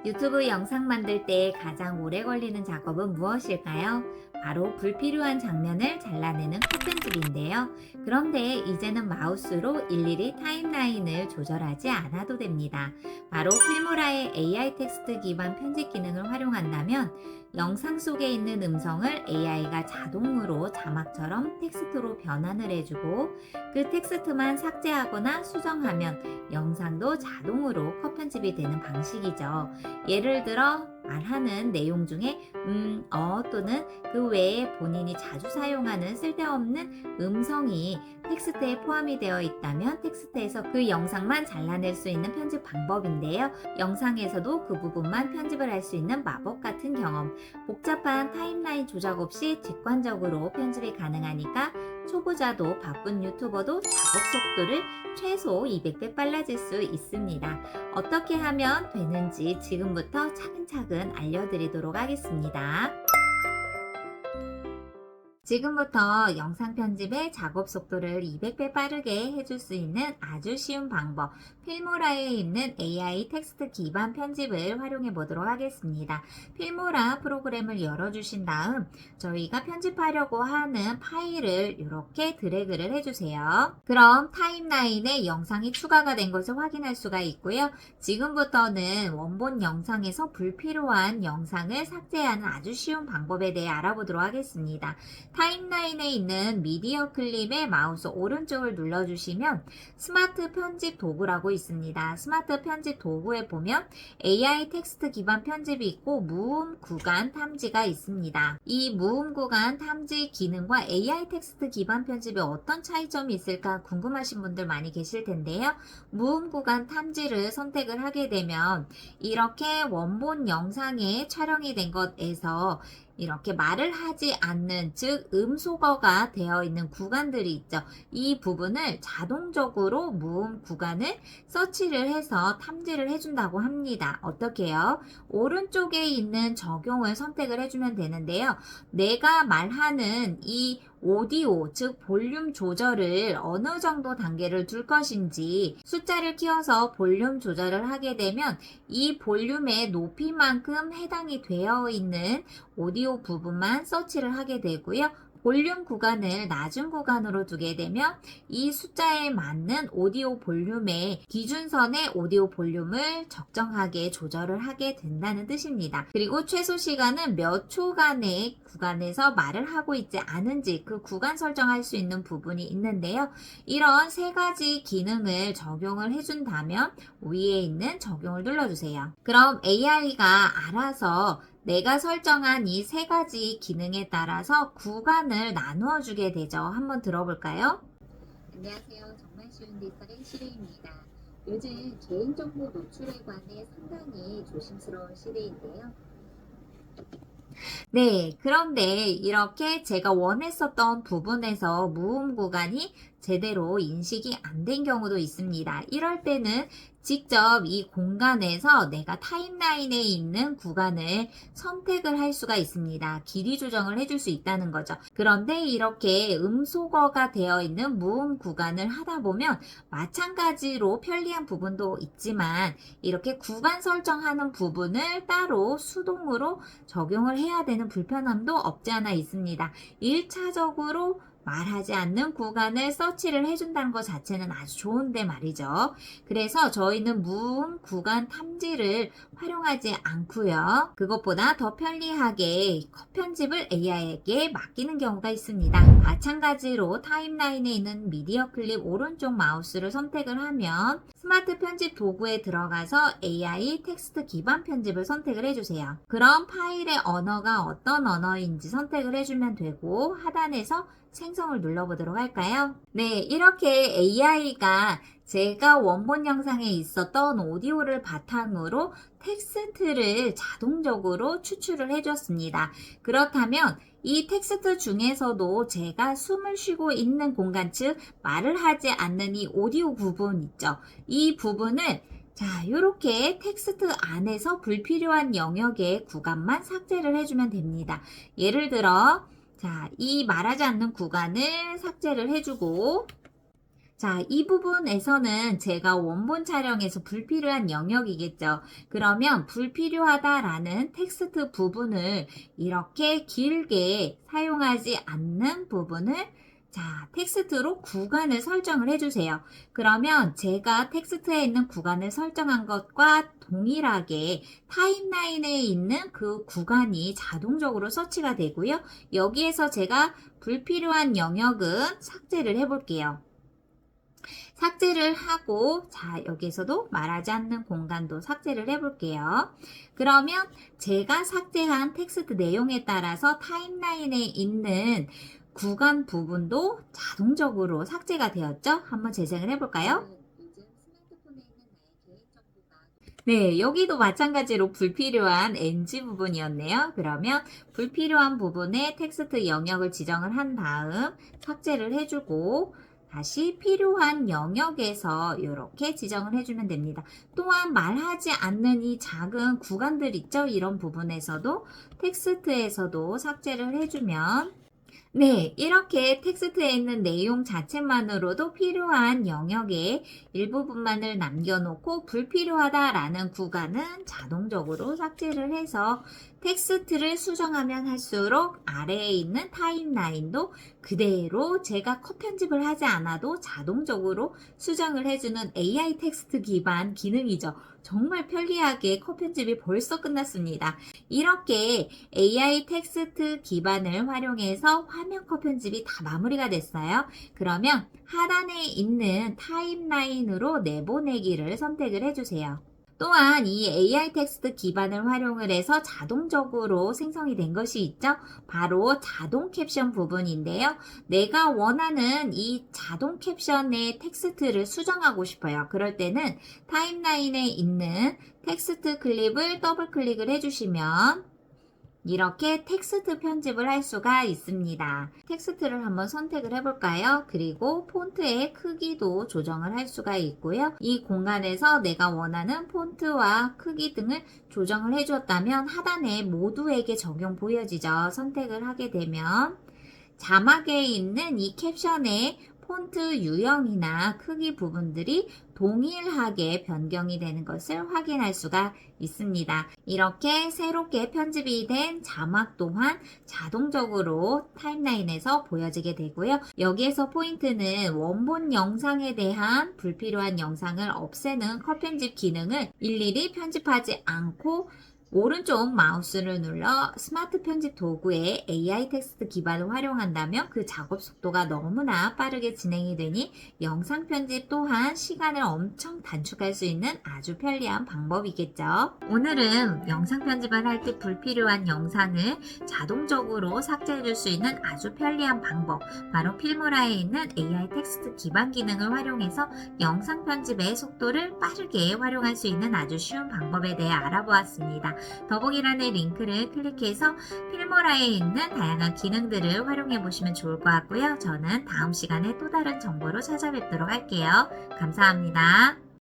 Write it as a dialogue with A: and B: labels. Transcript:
A: 유튜브 영상 만들 때 가장 오래 걸리는 작업은 무엇일까요? 바로 불필요한 장면을 잘라내는 컷 편집인데요. 그런데 이제는 마우스로 일일이 타임라인을 조절하지 않아도 됩니다. 바로 필모라의 AI 텍스트 기반 편집 기능을 활용한다면 영상 속에 있는 음성을 AI가 자동으로 자막처럼 텍스트로 변환을 해주고 그 텍스트만 삭제하거나 수정하면 영상도 자동으로 컷 편집이 되는 방식이죠. 예를 들어 말하는 내용 중에 또는 그 외에 본인이 자주 사용하는 쓸데없는 음성이 텍스트에 포함이 되어 있다면 텍스트에서 그 영상만 잘라낼 수 있는 편집 방법인데요. 영상에서도 그 부분만 편집을 할 수 있는 마법 같은 경험. 복잡한 타임라인 조작 없이 직관적으로 편집이 가능하니까 초보자도 바쁜 유튜버도 작업 속도를 최소 200배 빨라질 수 있습니다. 어떻게 하면 되는지 지금부터 차근차근 알려드리도록 하겠습니다. 지금부터 영상 편집의 작업 속도를 200배 빠르게 해줄 수 있는 아주 쉬운 방법, 필모라에 있는 AI 텍스트 기반 편집을 활용해 보도록 하겠습니다. 필모라 프로그램을 열어주신 다음 저희가 편집하려고 하는 파일을 이렇게 드래그를 해주세요. 그럼 타임라인에 영상이 추가가 된 것을 확인할 수가 있고요. 지금부터는 원본 영상에서 불필요한 영상을 삭제하는 아주 쉬운 방법에 대해 알아보도록 하겠습니다. 타임라인에 있는 미디어 클립의 마우스 오른쪽을 눌러주시면 스마트 편집 도구라고 있습니다. 스마트 편집 도구에 보면 AI 텍스트 기반 편집이 있고 무음 구간 탐지가 있습니다. 이 무음 구간 탐지 기능과 AI 텍스트 기반 편집에 어떤 차이점이 있을까 궁금하신 분들 많이 계실 텐데요. 무음 구간 탐지를 선택을 하게 되면 이렇게 원본 영상에 촬영이 된 것에서 이렇게 말을 하지 않는, 즉 음소거가 되어 있는 구간들이 있죠. 이 부분을 자동적으로 무음 구간을 서치를 해서 탐지를 해준다고 합니다. 어떻게요? 오른쪽에 있는 적용을 선택을 해주면 되는데요. 내가 말하는 이 오디오, 즉 볼륨 조절을 어느 정도 단계를 둘 것인지 숫자를 키워서 볼륨 조절을 하게 되면 이 볼륨의 높이만큼 해당이 되어 있는 오디오 부분만 서치를 하게 되고요. 볼륨 구간을 낮은 구간으로 두게 되면 이 숫자에 맞는 오디오 볼륨의 기준선의 오디오 볼륨을 적정하게 조절을 하게 된다는 뜻입니다. 그리고 최소 시간은 몇 초간의 구간에서 말을 하고 있지 않은지 그 구간 설정할 수 있는 부분이 있는데요. 이런 세 가지 기능을 적용을 해준다면 위에 있는 적용을 눌러주세요. 그럼 AI가 알아서 내가 설정한 이 세 가지 기능에 따라서 구간을 나누어 주게 되죠. 한번 들어볼까요?
B: 안녕하세요. 정말 쉬운 데이터의 시류입니다. 요즘 개인정보 노출에 관해 상당히 조심스러운 시대인데요.
A: 네, 그런데 이렇게 제가 원했었던 부분에서 무음 구간이 제대로 인식이 안 된 경우도 있습니다. 이럴 때는 직접 이 공간에서 내가 타임라인에 있는 구간을 선택을 할 수가 있습니다. 길이 조정을 해줄 수 있다는 거죠. 그런데 이렇게 음소거가 되어 있는 무음 구간을 하다 보면 마찬가지로 편리한 부분도 있지만 이렇게 구간 설정하는 부분을 따로 수동으로 적용을 해야 되는 불편함도 없지 않아 있습니다. 1차적으로 말하지 않는 구간을 서치를 해준다는 것 자체는 아주 좋은데 말이죠. 그래서 저희는 무음 구간 탐지를 활용하지 않고요. 그것보다 더 편리하게 컷 편집을 AI에게 맡기는 경우가 있습니다. 마찬가지로 타임라인에 있는 미디어 클립 오른쪽 마우스를 선택을 하면 스마트 편집 도구에 들어가서 AI 텍스트 기반 편집을 선택을 해주세요. 그럼 파일의 언어가 어떤 언어인지 선택을 해주면 되고 하단에서 생성을 눌러보도록 할까요? 네, 이렇게 AI가 제가 원본 영상에 있었던 오디오를 바탕으로 텍스트를 자동적으로 추출을 해줬습니다. 그렇다면 이 텍스트 중에서도 제가 숨을 쉬고 있는 공간, 즉 말을 하지 않는 이 오디오 부분 있죠. 이 부분을 이렇게 텍스트 안에서 불필요한 영역의 구간만 삭제를 해주면 됩니다. 예를 들어 이 말하지 않는 구간을 삭제를 해주고 자, 이 부분에서는 제가 원본 촬영에서 불필요한 영역이겠죠. 그러면 불필요하다라는 텍스트 부분을 이렇게 길게 사용하지 않는 부분을 자, 텍스트로 구간을 설정을 해주세요. 그러면 제가 텍스트에 있는 구간을 설정한 것과 동일하게 타임라인에 있는 그 구간이 자동적으로 서치가 되고요. 여기에서 제가 불필요한 영역은 삭제를 해볼게요. 삭제를 하고 자 여기에서도 말하지 않는 공간도 삭제를 해볼게요. 그러면 제가 삭제한 텍스트 내용에 따라서 타임라인에 있는 구간 부분도 자동적으로 삭제가 되었죠? 한번 재생을 해볼까요?
B: 요즘 스마트폰에 있는 나의 개인정보가
A: 네, 여기도 마찬가지로 불필요한 NG 부분이었네요. 그러면 불필요한 부분에 텍스트 영역을 지정을 한 다음 삭제를 해주고 다시 필요한 영역에서 이렇게 지정을 해주면 됩니다. 또한 말하지 않는 이 작은 구간들 있죠? 이런 부분에서도 텍스트에서도 삭제를 해주면 네, 이렇게 텍스트에 있는 내용 자체만으로도 필요한 영역의 일부분만을 남겨놓고 불필요하다라는 구간은 자동적으로 삭제를 해서 텍스트를 수정하면 할수록 아래에 있는 타임라인도 그대로 제가 컷 편집을 하지 않아도 자동적으로 수정을 해주는 AI 텍스트 기반 기능이죠. 정말 편리하게 컷 편집이 벌써 끝났습니다. 이렇게 AI 텍스트 기반을 활용해서 화면 컷 편집이 다 마무리가 됐어요. 그러면 하단에 있는 타임라인으로 내보내기를 선택을 해주세요. 또한 이 AI 텍스트 기반을 활용을 해서 자동적으로 생성이 된 것이 있죠. 바로 자동 캡션 부분인데요. 내가 원하는 이 자동 캡션의 텍스트를 수정하고 싶어요. 그럴 때는 타임라인에 있는 텍스트 클립을 더블 클릭을 해주시면 이렇게 텍스트 편집을 할 수가 있습니다. 텍스트를 한번 선택을 해볼까요? 그리고 폰트의 크기도 조정을 할 수가 있고요. 이 공간에서 내가 원하는 폰트와 크기 등을 조정을 해주었다면 하단에 모두에게 적용 보여지죠. 선택을 하게 되면 자막에 있는 이 캡션의 폰트 유형이나 크기 부분들이 동일하게 변경이 되는 것을 확인할 수가 있습니다. 이렇게 새롭게 편집이 된 자막 또한 자동적으로 타임라인에서 보여지게 되고요. 여기에서 포인트는 원본 영상에 대한 불필요한 영상을 없애는 컷 편집 기능을 일일이 편집하지 않고 오른쪽 마우스를 눌러 스마트 편집 도구에 AI 텍스트 기반을 활용한다면 그 작업 속도가 너무나 빠르게 진행이 되니 영상 편집 또한 시간을 엄청 단축할 수 있는 아주 편리한 방법이겠죠. 오늘은 영상 편집을 할 때 불필요한 영상을 자동적으로 삭제해 줄 수 있는 아주 편리한 방법, 바로 필모라에 있는 AI 텍스트 기반 기능을 활용해서 영상 편집의 속도를 빠르게 활용할 수 있는 아주 쉬운 방법에 대해 알아보았습니다. 더보기란의 링크를 클릭해서 필모라에 있는 다양한 기능들을 활용해 보시면 좋을 것 같고요. 저는 다음 시간에 또 다른 정보로 찾아뵙도록 할게요. 감사합니다.